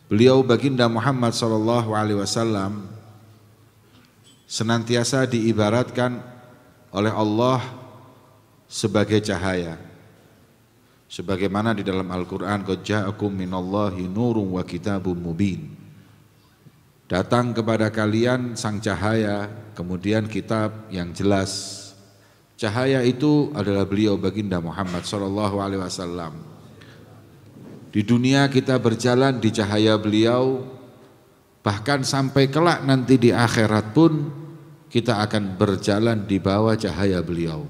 Beliau baginda Muhammad sallallahu alaihi wasallam senantiasa diibaratkan oleh Allah sebagai cahaya. Sebagaimana di dalam Al-Qur'an, qad ja'akum minallahi nurun wa kitabun mubin. Datang kepada kalian sang cahaya, kemudian kitab yang jelas. Cahaya itu adalah beliau baginda Muhammad sallallahu alaihi wasallam. Di dunia kita berjalan di cahaya beliau, bahkan sampai kelak nanti di akhirat pun kita akan berjalan di bawah cahaya beliau.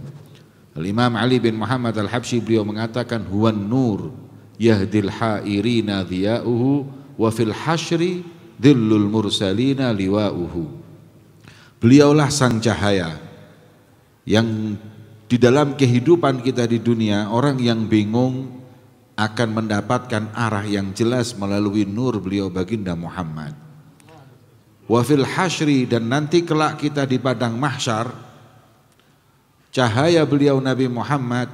Al-Imam Ali bin Muhammad Al-Habsyi beliau mengatakan huwan nur yahdil hairina dhiya'uhu wa fil hasyri dhillul mursalina liwa'uhu. Beliaulah sang cahaya yang di dalam kehidupan kita di dunia, orang yang bingung akan mendapatkan arah yang jelas melalui nur beliau baginda Muhammad. Wa fil hasyri, dan nanti kelak kita di padang mahsyar, cahaya beliau Nabi Muhammad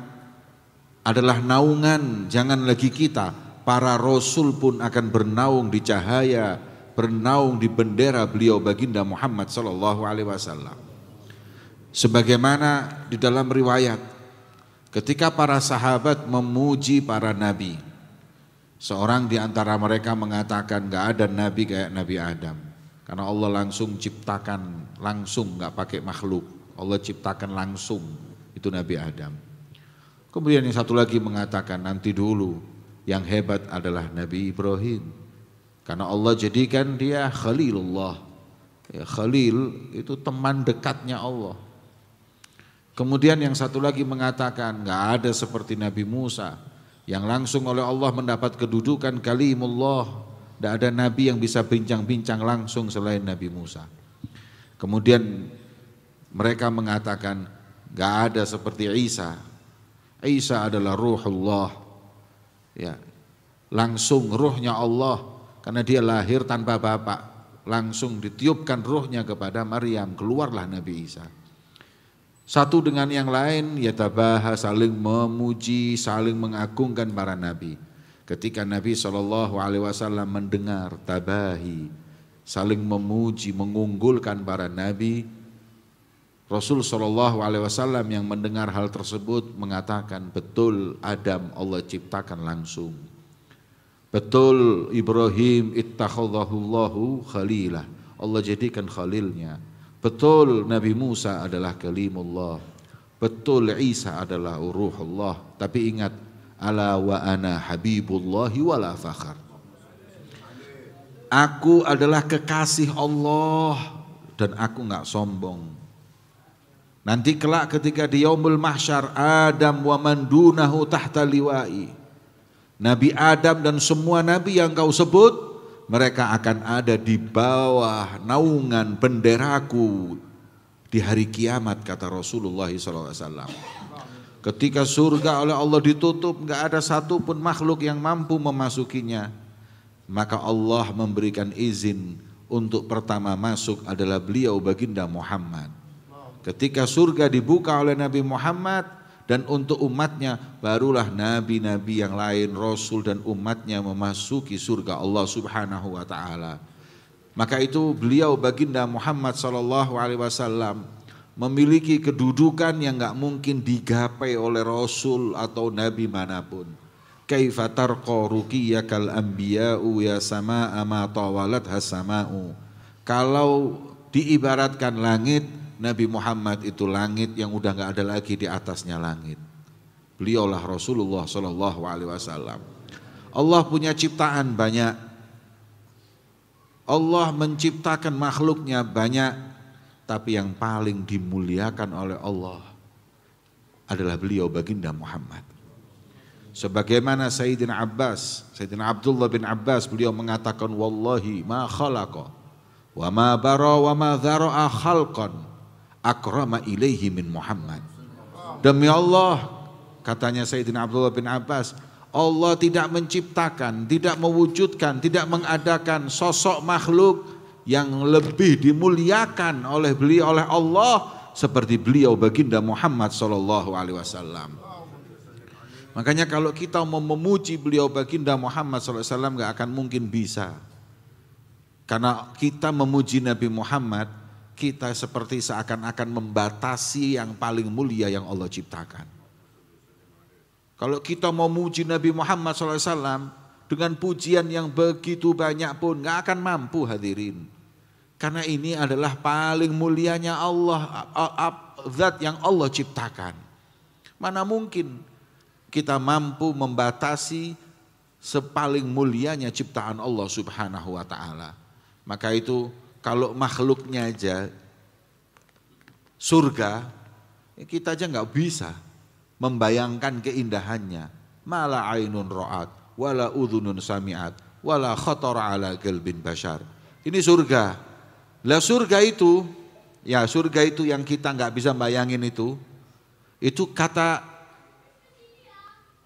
adalah naungan. Jangan lagi kita, para rasul pun akan bernaung di cahaya, bernaung di bendera beliau baginda Muhammad sallallahu alaihi wasallam. Sebagaimana di dalam riwayat, ketika para sahabat memuji para nabi, seorang di antara mereka mengatakan, gak ada nabi kayak Nabi Adam, karena Allah langsung ciptakan, langsung gak pakai makhluk, Allah ciptakan langsung, itu Nabi Adam. Kemudian yang satu lagi mengatakan, nanti dulu yang hebat adalah Nabi Ibrahim, karena Allah jadikan dia Khalilullah. Ya, Khalil itu teman dekatnya Allah. Kemudian yang satu lagi mengatakan, gak ada seperti Nabi Musa yang langsung oleh Allah mendapat kedudukan kalimullah. Gak ada nabi yang bisa bincang-bincang langsung selain Nabi Musa. Kemudian mereka mengatakan, gak ada seperti Isa. Isa adalah ruhullah, ya, langsung ruhnya Allah, karena dia lahir tanpa bapak, langsung ditiupkan ruhnya kepada Maryam, keluarlah Nabi Isa. Satu dengan yang lain yatabaha, saling memuji, saling mengagungkan para nabi. Ketika Nabi SAW mendengar tabahi, saling memuji, mengunggulkan para nabi, Rasul SAW yang mendengar hal tersebut mengatakan, betul Adam Allah ciptakan langsung, betul Ibrahim ittakhadhahullahu khalilah, Allah jadikan khalilnya. Betul Nabi Musa adalah kalimullah, betul Isa adalah ruhullah. Tapi ingat, ala wa ana habibullahi wala fakhar, aku adalah kekasih Allah dan aku gak sombong. Nanti kelak ketika di yaumul mahsyar, Adam wa man dunahu tahta liwa'i, Nabi Adam dan semua nabi yang kau sebut, mereka akan ada di bawah naungan benderaku di hari kiamat, kata Rasulullah SAW. Ketika surga oleh Allah ditutup, gak ada satupun makhluk yang mampu memasukinya, maka Allah memberikan izin untuk pertama masuk adalah beliau baginda Muhammad. Ketika surga dibuka oleh Nabi Muhammad dan untuk umatnya, barulah nabi-nabi yang lain, rasul dan umatnya memasuki surga Allah Subhanahu wa taala. Maka itu beliau baginda Muhammad SAW memiliki kedudukan yang gak mungkin digapai oleh rasul atau nabi manapun. Kaifa tarqa ruqiyakal anbiya'u ya sama'a ma tawalat hasama'u. Kalau diibaratkan langit, Nabi Muhammad itu langit yang udah gak ada lagi di atasnya langit. Beliaulah Rasulullah SAW. Allah punya ciptaan banyak, Allah menciptakan makhluknya banyak, tapi yang paling dimuliakan oleh Allah adalah beliau baginda Muhammad. Sebagaimana Sayyidina Abdullah bin Abbas, beliau mengatakan, wallahi ma khalaqa wa ma bara wa ma dhara'a khalqan akrama ilaihi min Muhammad. Demi Allah, katanya Sayyidina Abdullah bin Abbas, Allah tidak menciptakan, tidak mewujudkan, tidak mengadakan sosok makhluk yang lebih dimuliakan oleh beliau, oleh Allah, seperti beliau baginda Muhammad SAW. Makanya kalau kita mau memuji beliau baginda Muhammad SAW gak akan mungkin bisa. Karena kita memuji Nabi Muhammad, kita seperti seakan-akan membatasi yang paling mulia yang Allah ciptakan. Kalau kita mau muji Nabi Muhammad SAW dengan pujian yang begitu banyak pun gak akan mampu hadirin. Karena ini adalah paling mulianya Allah, zat yang Allah ciptakan. Mana mungkin kita mampu membatasi sepaling mulianya ciptaan Allah Subhanahu wa ta'ala. Maka itu kalau makhluknya aja surga, kita aja nggak bisa membayangkan keindahannya. Mala ainun ra'at, wala udhunun sami'at, wala khatara ala qalbin bashar. Ini surga. Lah surga itu, ya surga itu yang kita nggak bisa bayangin itu kata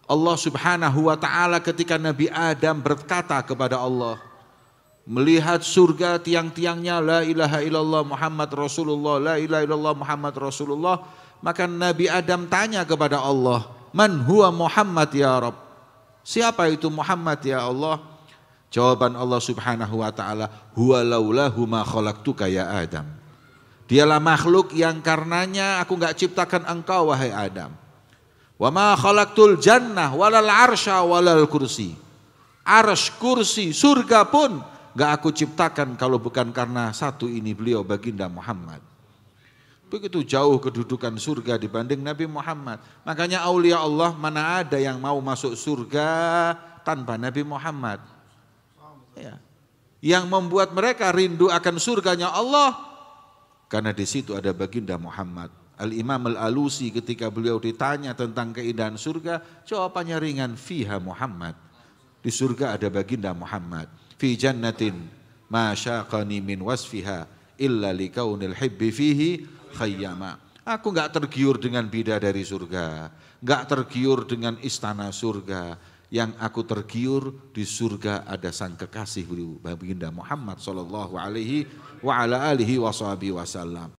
Allah Subhanahu wa ta'ala ketika Nabi Adam berkata kepada Allah, melihat surga tiang-tiangnya la ilaha illallah Muhammad Rasulullah, la ilaha illallah Muhammad Rasulullah, maka Nabi Adam tanya kepada Allah, man huwa Muhammad ya Rabb? Siapa itu Muhammad ya Allah? Jawaban Allah Subhanahu wa ta'ala, huwa laulahu ma khalaqtuka ya Adam. Dialah makhluk yang karenanya aku enggak ciptakan engkau wahai Adam. Wa ma khalaqtul jannah walal arsya walal kursi. Arsy, kursi, surga pun gak aku ciptakan kalau bukan karena satu ini beliau baginda Muhammad. Begitu jauh kedudukan surga dibanding Nabi Muhammad. Makanya aulia Allah mana ada yang mau masuk surga tanpa Nabi Muhammad. Ya. Yang membuat mereka rindu akan surganya Allah karena di situ ada baginda Muhammad. Al-Imam Al-Alusi ketika beliau ditanya tentang keindahan surga, jawabannya ringan, fiha Muhammad. Di surga ada baginda Muhammad. Fi jannatin ma syaqani min wasfiha illa likaunil hibbi fihi khayyama. Aku enggak tergiur dengan bidadari surga, enggak tergiur dengan istana surga. Yang aku tergiur di surga ada sang kekasih baginda Muhammad sallallahu alaihi wa ala alihi wasallam.